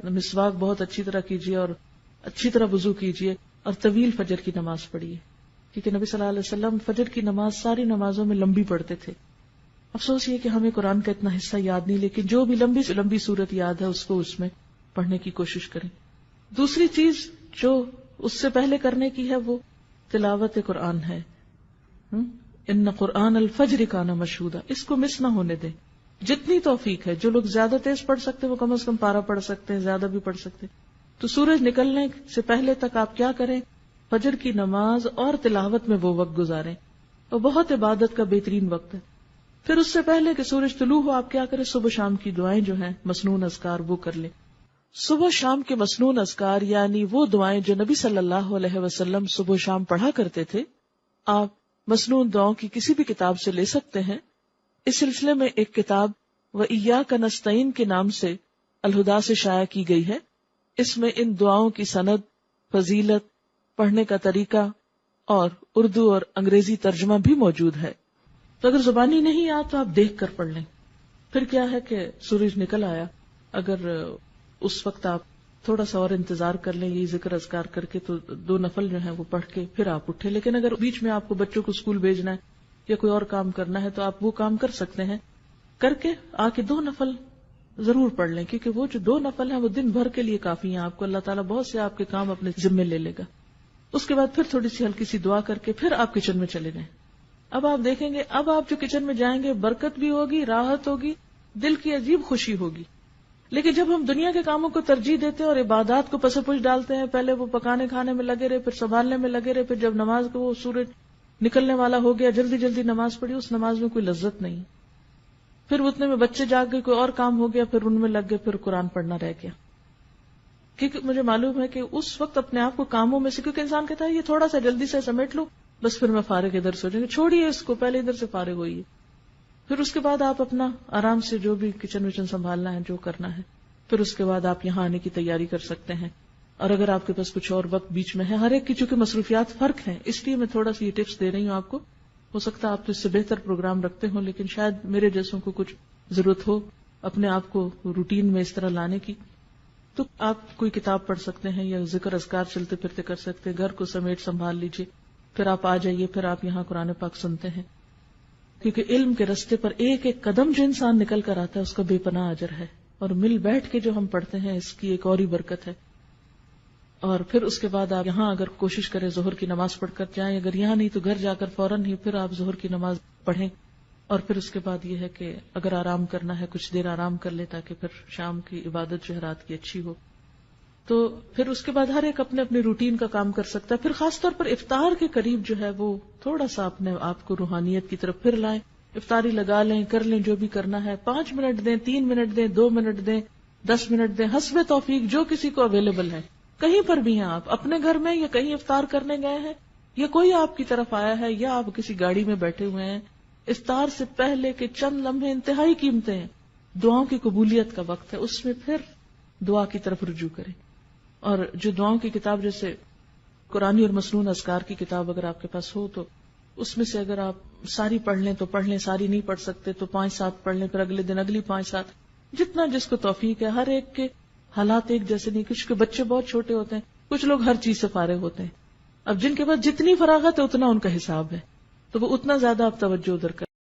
مسواک بہت اچھی طرح کیجیے اور اچھی طرح وضو کیجیے اور طویل فجر کی نماز پڑھیے، کیونکہ نبی صلی اللہ علیہ وسلم فجر کی نماز ساری نمازوں میں لمبی پڑھتے تھے. افسوس یہ کہ ہمیں قرآن کا اتنا حصہ یاد نہیں، لیکن جو بھی لمبی سے لمبی صورت یاد ہے اس کو اس میں پڑھنے کی کوشش کریں. دوسری چیز جو اس سے پہلے کرنے کی ہے وہ تلاوت قرآن ہے. ان قرآن الفجر کان مشہودا، اس کو مس نہ ہونے دیں. جتنی توفیق ہے، جو لوگ زیادہ تیز پڑھ سکتے وہ کم از کم پارہ پڑھ سکتے ہیں، زیادہ بھی پڑھ سکتے. تو سورج نکلنے سے پہلے تک آپ کیا کریں؟ فجر کی نماز اور تلاوت میں وہ وقت گزاریں، اور بہت عبادت کا بہترین وقت ہے. پھر اس سے پہلے کہ سورج طلوع ہو آپ کیا کریں؟ صبح شام کی دعائیں جو ہیں مسنون اذکار وہ کر لیں. صبح شام کے مسنون اذکار یعنی وہ دعائیں جو نبی صلی اللہ علیہ وسلم صبح شام پڑھا کرتے تھے، آپ مسنون دعاؤں کی کسی بھی کتاب سے لے سکتے ہیں. اس سلسلے میں ایک کتاب وَإِيَّاكَ نَسْتَعِينُ کے نام سے الہدا سے شائع کی گئی ہے. اس میں ان دعاؤں کی سند، فضیلت، پڑھنے کا طریقہ اور اردو اور انگریزی ترجمہ بھی موجود ہے. تو اگر زبانی نہیں آ تو آپ دیکھ کر پڑھ لیں. پھر کیا ہے کہ سورج نکل آیا، اگر اس وقت آپ تھوڑا سا اور انتظار کر لیں یہ ذکر اذکار کر کے تو 2 نفل جو ہیں وہ پڑھ کے پھر آپ اٹھے. لیکن اگر بیچ میں آپ کو بچوں کو اسکول بھیجنا ہے یا کوئی اور کام کرنا ہے تو آپ وہ کام کر سکتے ہیں، کر کے آ کے 2 نفل ضرور پڑھ لیں، کیونکہ وہ جو 2 نفل ہیں وہ دن بھر کے لیے کافی ہیں. آپ کو اللہ تعالیٰ بہت سے آپ کے کام اپنے ذمے لے لے گا. اس کے بعد پھر تھوڑی سی ہلکی سی دعا کر کے پھر آپ کچن میں چلے جائیں. اب آپ دیکھیں گے اب آپ جو کچن میں جائیں گے برکت بھی ہوگی، راحت ہوگی، دل کی عجیب خوشی ہوگی. لیکن جب ہم دنیا کے کاموں کو ترجیح دیتے ہیں اور عبادات کو پس پش ڈالتے ہیں، پہلے وہ پکانے کھانے میں لگے رہے، پھر سنبھالنے میں لگے رہے، پھر جب نماز کو وہ سورج نکلنے والا ہو گیا جلدی جلدی نماز پڑھی، اس نماز میں کوئی لذت نہیں. پھر اتنے میں بچے جاگ گئے، کوئی اور کام ہو گیا، پھر ان میں لگ گئے، پھر قرآن پڑھنا رہ گیا. کیونکہ مجھے معلوم ہے کہ اس وقت اپنے آپ کو کاموں میں سے، کیونکہ انسان کہتا ہے یہ تھوڑا سا جلدی سے سمیٹ لو بس پھر میں فارغ ادھر سے ہو جائیں گے، چھوڑیے اس کو، پہلے ادھر سے فارغ ہوئیے. پھر اس کے بعد آپ اپنا آرام سے جو بھی کچن وچن سنبھالنا ہے جو کرنا ہے، پھر اس کے بعد آپ یہاں آنے کی تیاری کر سکتے ہیں. اور اگر آپ کے پاس کچھ اور وقت بیچ میں ہے، ہر ایک کی چونکہ مصروفیات فرق ہیں، اس لیے میں تھوڑا سی یہ ٹپس دے رہی ہوں آپ کو. ہو سکتا ہے آپ تو اس سے بہتر پروگرام رکھتے ہوں، لیکن شاید میرے جیسوں کو کچھ ضرورت ہو اپنے آپ کو روٹین میں اس طرح لانے کی. تو آپ کوئی کتاب پڑھ سکتے ہیں یا ذکر اذکار چلتے پھرتے کر سکتے ہیں، گھر کو سمیٹ سنبھال لیجیے، پھر آپ آ جائیے، پھر آپ یہاں قرآن پاک سنتے ہیں. کیونکہ علم کے رستے پر ایک ایک قدم جو انسان نکل کر آتا ہے اس کا بے پناہ اجر ہے، اور مل بیٹھ کے جو ہم پڑھتے ہیں اس کی ایک اور ہی برکت ہے. اور پھر اس کے بعد آپ یہاں اگر کوشش کریں ظہر کی نماز پڑھ کر جائیں، اگر یہاں نہیں تو گھر جا کر فوراً ہی پھر آپ ظہر کی نماز پڑھیں. اور پھر اس کے بعد یہ ہے کہ اگر آرام کرنا ہے کچھ دیر آرام کر لے تاکہ پھر شام کی عبادت جو ہے رات کی اچھی ہو. تو پھر اس کے بعد ہر ایک اپنے اپنے روٹین کا کام کر سکتا ہے. پھر خاص طور پر افطار کے قریب جو ہے وہ تھوڑا سا اپنے آپ کو روحانیت کی طرف پھر لائیں، افطاری لگا لیں، کر لیں جو بھی کرنا ہے. 5 منٹ دیں، 3 منٹ دیں، 2 منٹ دیں، 10 منٹ دیں، حسب توفیق جو کسی کو اویلیبل ہے. کہیں پر بھی ہیں آپ، اپنے گھر میں یا کہیں افطار کرنے گئے ہیں یا کوئی آپ کی طرف آیا ہے یا آپ کسی گاڑی میں بیٹھے ہوئے ہیں، افطار سے پہلے کے چند لمحے انتہائی قیمتی ہیں. دعاؤں کی قبولیت کا وقت ہے، اس میں پھر دعا کی طرف رجوع کریں. اور جو دعاؤں کی کتاب جیسے قرآنی اور مسنون اذکار کی کتاب اگر آپ کے پاس ہو تو اس میں سے اگر آپ ساری پڑھ لیں تو پڑھ لیں، ساری نہیں پڑھ سکتے تو 5-7 پڑھ لیں، پھر اگلے دن اگلی 5-7، جتنا جس کو توفیق ہے. ہر ایک کے حالات ایک جیسے نہیں، کچھ کے بچے بہت چھوٹے ہوتے ہیں، کچھ لوگ ہر چیز سے فارغ ہوتے ہیں. اب جن کے پاس جتنی فراغت ہے اتنا ان کا حساب ہے، تو وہ اتنا زیادہ آپ توجہ ادھر کریں.